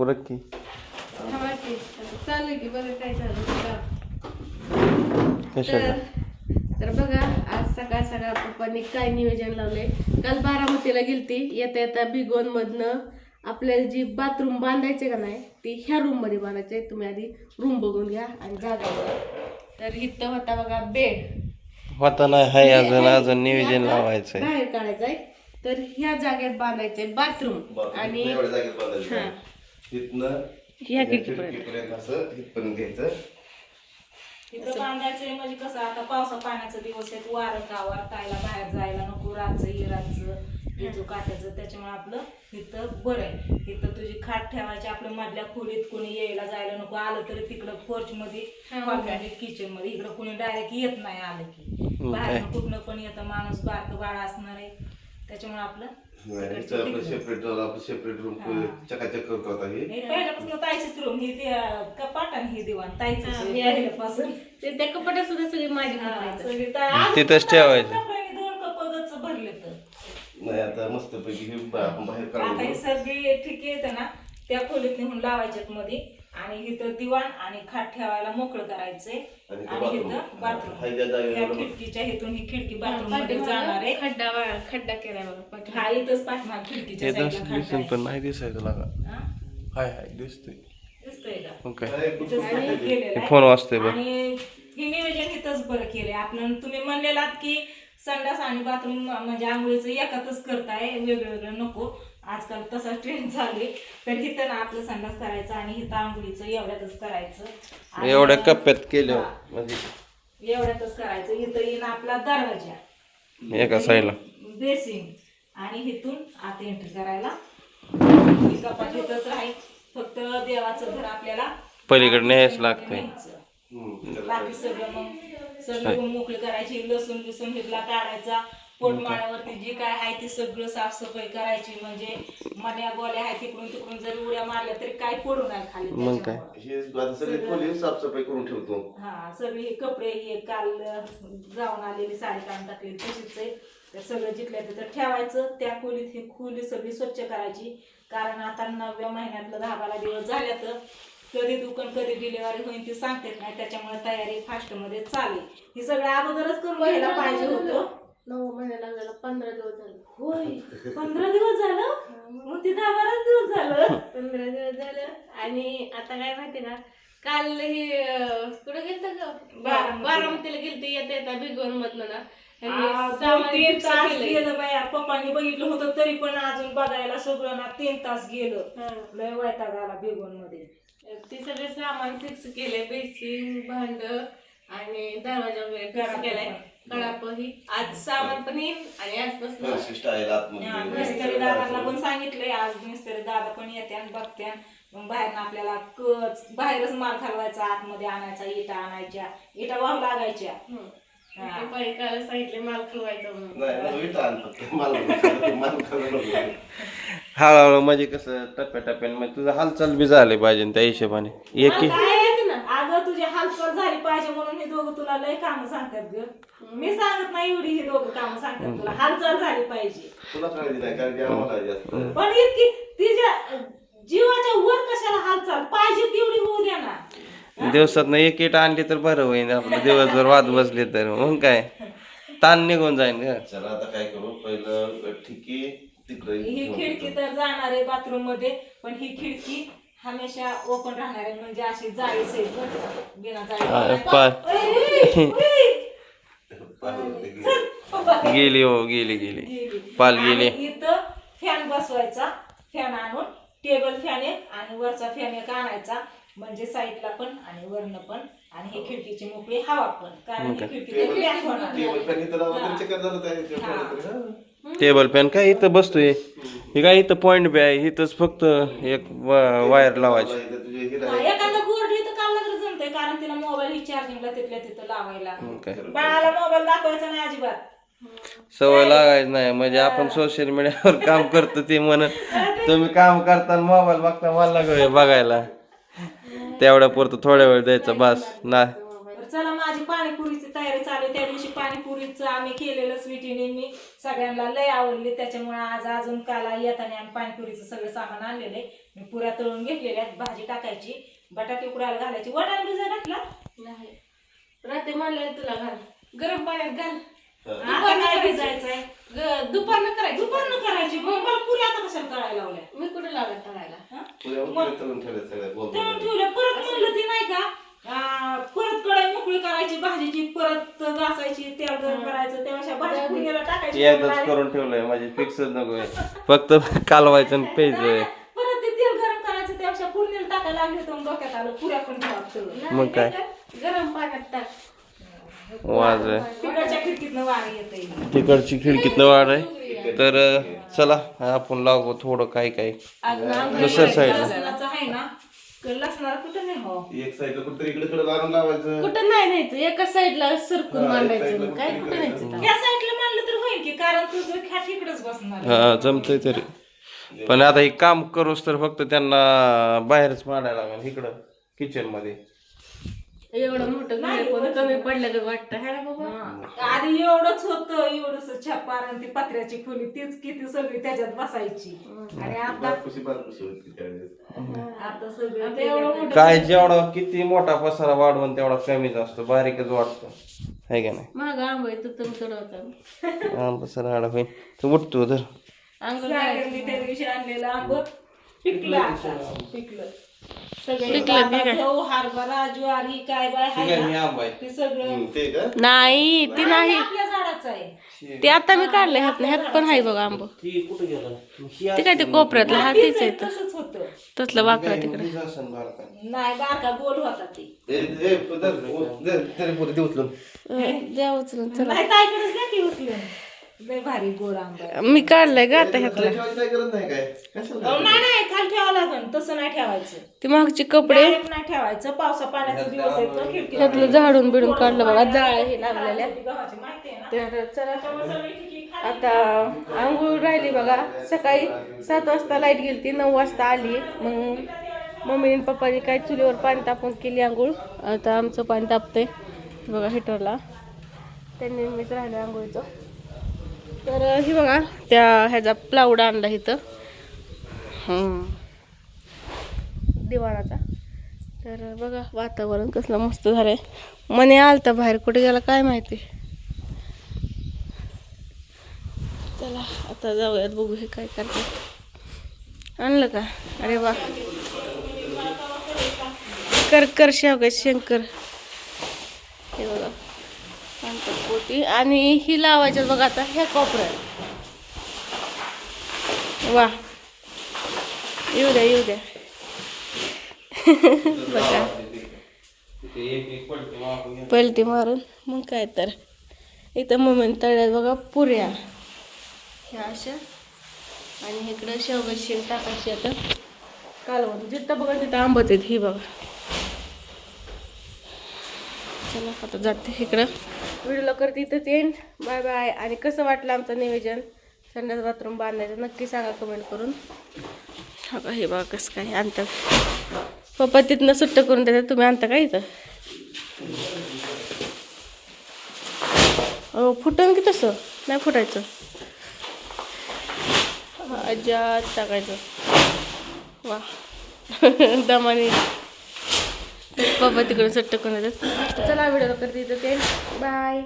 रख की चालू की बघा काय चालू कशाला तर बघा आज सकाळ सकाळ पप्पांनी काय नियोजन लावले. काल बारामतीला गेलती. येता येता भिगवण मधनं आपल्याला जी बाथरूम बांधायचे का नाही ती ह्या रूम मध्ये बांधायचे. तुम्ही आधी रूम बघून घ्या आणि जागा बघा. तर इथं होता बघा बेड होता नाही हाय अजून नियोजन लावायचंय बाहेर काढायचंय. तर ह्या जागेत बांधायचंय बाथरूम आणि ह्या खिडकीपर्यंत इथं बांधायचंय म्हणजे कसं आता पावसा पाण्याचा दिवस आहे. वारं गावात तायला बाहेर जायला नको. रातचं इराचं इजू काट्याचं त्याच्यामुळे आपलं इथं बरं आहे. इथं तुझी खाट ठेवायची आपल्या मधल्या खोलीत. कोणी यायला जायला नको. आलं तरी तिकडं फोर्च मध्ये किचन मध्ये इकडं कोणी डायरेक्ट येत नाही. आलं की बाहेर कुठनं पण येतं माणूस. बारकं बाळ असणार आहे त्याच्यामुळे आपलं सेपरेट रूम चकाचक करतो आता हे पहिल्यापासून ताईचीच रूम ही कपाट आणि हे दिवाण ताईच पहिल्यापासून. ते त्या कपाटात सुद्धा सगळी माझी तिथंच ठेवायचं. दोन कप गच्च भरले तर नाही आता मस्त पैकी हे आपण बाहेर आता काढू. हे सगळे ठिके येतं ना त्या खोलीत निघून लावायच्यात मध्ये. आणि इथं दिवाण आणि खाट ठेवायला मोकळं करायचंय. आणि इथं बाथरूम खिडकीच्या इथून ही खिडकी बाथरूम मध्ये जाणार आहे. खड्डा केलाय बघा. हा इथंच पाठणार खिडकीच्या साईडला दिसून पण नाही दिसायचं लागा. हाय हाय दिसतोय दिसतोय का मग काय इथंच केलेलं आहे. फोन वाजतोय बघ. आणि हे नियोजन इथंच बरं केलंय आपलं. तुम्ही म्हणलेलात की संडास आणि बाथरूम म्हणजे आंघोळीचं एकातच करताय वेगवेगळं नको. आजकाल तसा ट्रेंड चालू. तर इथं ना आपलं संडास करायचं आणि इथं आंघोळीचं एवढ्यातच करायचं. एवढ्या कप्प्यात केलं म्हणजे एवढ्यातच करायचं. इथं येईन आपला दरवाजा एका साईडला बेसिंग आणि इथून आत एंट्री करायला कपाट इथंच राहील. फक्त देवाचं घर आपल्याला पलीकडे न्यायच लागतंय. बाकी सगळं मग सगळं मोकळी करायची. लसूण बिसून हिरला काढायचा. पोटमाळ्यावरती जी काय आहे ती सगळं साफसफाई करायची. म्हणजे मन्या गोल्या आहे तिकडून तिकडून जरी उड्या मारल्या तरी काय पडू नाही खाली. मग काय हे सगळे खोली साफसफाई करून ठेवतो. हा सगळी कपडे हे काल जाऊन आलेली साडी काढून टाकलेली तशीच आहे. तर सगळं जिथल्या तिथं ठेवायचं. त्या खोलीत ही खोली सगळी स्वच्छ करायची. कारण आता 9व्या महिन्यातलं 10-12 दिवस झाल्या तर कधी दुकान कधी डिलिव्हरी होईल ती सांगतेच नाही. त्याच्यामुळे तयारी फास्ट मध्ये चालेल. हे सगळं अगोदरच करून घ्यायला पाहिजे होतं. 9 महिने लागलेला 15 दिवस झाले. होय 15 दिवस झालं. मग ते 10-12 दिवस झालं. 15 दिवस झालं. आणि आता काय माहिती ना काल हे कुठं गेलत ग बारामतीला गेलते. येता येता भिगवण मधनं ना 3 तास गेलं बाया. पप्पांनी बघितलं होतं तरी पण अजून बघायला सगळं ना 3 तास गेलं. लय वैताग आला बेगोन मध्ये. ते सगळे सामान फिक्स केले. बेसिंग भांड आणि दरवाजा वगैरे फिक्स केलाय. कळापही आज सामान पण येईल आणि आजपासून मिस्त्री दादाला पण सांगितलंय. आज मिस्त्री दादा पण येते आणि बघते. मग बाहेर आपल्याला बाहेरच माल घालवायचा. आतमध्ये आणायचा. इटा आणायच्या. इटा वाहू लागायच्या. सांगितले माल खलवायचा म्हणून. हळूहळू म्हणजे कसं टप्प्याटप्प्याने म्हणजे तुझं हालचाल बी झाले पाहिजे त्या हिशोबाने. एक अगं तुझी हालचाल झाली पाहिजे म्हणून हे दोघं तुला लय काम सांगतात ग. मी सांगत नाही एवढी हे दोघं काम सांगतात तुला. हालचाल झाली पाहिजे. पण इतकी तिच्या जीवाच्या वर कशाला हालचाल पाहिजे तेवढी होऊ द्या ना. दिवसात एक इट आणली तर बरं होईल. आपलं दिवसभर वाद बसले तर मग काय ताण निघून जाईल का. चला आता काय करू पहिलं ठिकी तिकडे. ही खिडकी तर जाणार आहे बाथरूम मध्ये. पण ही खिडकी हमेशा ओपन राहणार आहे. म्हणजे अशी जाळी सहित बिना गेली हो गेली पाल गेली. इथं फॅन बसवायचा. फॅन आणून टेबल फॅन एक आणि वरचा फॅन एक आणायचा. म्हणजे साईडला पण आणि वरनं पण. आणि ही खिडकीची मोकळी हवा पण. कारण ही खिडकी टेबल फॅन काय इथं बसतोय. हे काय इथं पॉइंट बी आहे. इथंच फक्त एक वायर लावायची. एखादा बोर्ड इथं काढला तर जमतंय. कारण तिला मोबाईल ही चार्जिंगला तिथल्या तिथं लावायला. बाळाला मोबाईल दाखवायचा नाही अजिबात. सवय लागायच नाही. म्हणजे आपण सोशल मीडियावर काम करतो ते म्हणत तुम्ही काम करताना मोबाईल बघता मला लागलोय बघायला. तेवढ्या पुरतं थोड्या वेळ द्यायचा बस ना. चला माझी पाणीपुरीची तयारी चालू आहे. त्या दिवशी पाणीपुरीचं आम्ही केलेलं स्वीटीने मी सगळ्यांना लय आवडली, त्याच्यामुळे आज अजून काला येताना आम्ही पाणीपुरीचं सगळं सामान आणलेलं आहे. मी पुऱ्या तळून घेतलेल्या आहेत. भाजी टाकायची, बटाटे उकडायला घालायची. वाटाणा भिजा घातला नाही रात्री म्हणलं तुला घाल, गरम पाण्यात घाल. आता काय भिजायचंय? दुपारनं करायची. दुपारनं करायची. मग मला पुऱ्या आता कशाला तळायला लावल्या? मी कुठे लागत तळायला. पुऱ्या उकळी तळून ठेवल्या सगळ्या तळून बोलतो ठेवलं. परत म्हणलं ती नाही का परत कढई मोकळी करायची भाजीची, परत घासायची, तेल गरम करायचं, तेव्हा भाजी पुण्याला टाकायची. एकदाच करून ठेवलंय माझी फिक्सच नको फक्त कालवायचं आणि प्यायचंय. परत ते तेल गरम करायचं, त्यापेक्षा पुण्याला टाकायला लागले तर मग डोक्यात आलं पुऱ्या पण ठेवा. मग काय गरम पाण्यात टाक. वाज आहे. तिकडच्या खिडकीतनं वार येते. तिकडची खिडकीतनं वाढ आहे. तर चला आपण लागू थोडं काय काय दुसऱ्या साईड लसणाचं आहे ना, लसणाला कुठं नाही हो. एक साईडला कुठतरी इकडे लावून लावायचं. कुठं नाही न्यायचं, एका साईडला सरकून मांडायचं. काय कुठं न्यायचं? त्या साईडला मानलं तर होईल की, कारण तुझं खाट इकडेच बसणार. हा जमतंय तरी पण आता हे काम करूस तर फक्त त्यांना बाहेरच मांडायला लागेल इकडं किचन मध्ये. एवढं मोठं घर पण कमी पडलं का वाटतं है ना बाबा. आधी एवढंच होतं, एवढंच छप्पर आणि ती पत्र्याची खोली, तीच किती सगळी त्याच्यात बसायची. आणि आता बारकुशी होती त्यावेळेस. आता सगळं आता एवढं मोठं काय जेवढा किती मोठा पसारा वाढवून तेवढा कमीच असतो, बारीकच वाटतो है का नाही. माग आंबा आहे, तू तुम्ही कडवता हा पसारा आडा होईल तर उठतो तर अंगण सागरने त्या दिवशी आणलेलं आंबं पिकलं. आता पिकलं सगळं. पिकलं बी काय? गहू, हरभरा, ज्वारी, काय बाय हाय ना, ते सगळं ते का नाही ती नाही, आपल्या झाडाचं आहे. ते आता मी काढलंय ह्यात पण आहे बघा आंबा. ते काय ते कोपऱ्यातलं हा तेच आहे तर. तसंच होतं. तसलं वाकडा तिकडे नाही बारका गोल होता ते. द्या उचलून चला. नाही ताईकडेच द्या की उचलून. लय भारी गोड आंबा आहे. मी काढलंय का आता ह्यातलं. काय करत नाही काय कशाला अहो, नाही नाही खाली ठेवावं लागेल, तसं नाही ठेवायचं. ते मागचे कपडे Direct नाही ठेवायचं. पावसा पाण्याचा दिवस आहे तर खिडकी ह्यातलं झाडून बिडून काढलं बघा, जाळ हे लागलेल्या. गव्हाची माहिती आहे ना. तर चला त्यामुळे सगळी खिडकी खाली. आता आंघोळ राहिली बघा. सकाळी 7 वाजता लाईट गेली ती, 9 वाजता आली. मग मम्मी आणि पप्पानी काय चुलीवर पाणी तापून केली आंघोळ. आता आमचं पाणी तापतंय बघा हिटरला. त्यांनी मीच राहिलं आंघोळीचं. तर ही बघा त्या ह्याचा प्लाऊड आणला इथं दिवाणाचा. तर बघा वातावरण कसलं मस्त झालंय. मने आलता बाहेर, कुठे गेला काय माहिती. चला आता जाऊयात, बघू हे काय करतात. आणलं का? अरे वा, कर शेवगा शंकर. हे बघा पोती आणि ही लावायच्यात बघा आता ह्या कोपऱ्यात. वा येऊ द्या बघा पलटी मारून. मग काय तर इथं मम्मीने तळ्यात बघा पुऱ्या ह्या अशा, आणि इकडं शेवगा शेंग टाकायची. आता कालवण जिथं बघा तिथं आंबत आहेत. ही बघा. चला आता जाते इकडं. व्हिडिओला करते इथंच एंड. Bye bye. आणि कसं वाटलं आमचं नियोजन संडास बाथरूम बांधायचं नक्की सांगा कमेंट करून. हा का हे बघा कसं काय आणतात. पप्पा तिथनं सुट्ट करून देतात, तुम्ही आणता का इथं? हो फुटन की तसं नाही फुटायचं. अजात टाकायचं. वा दमाने पप्पा तिकडून सुट्ट करून देतात. चला व्हिडिओला करते इथं ते बाय.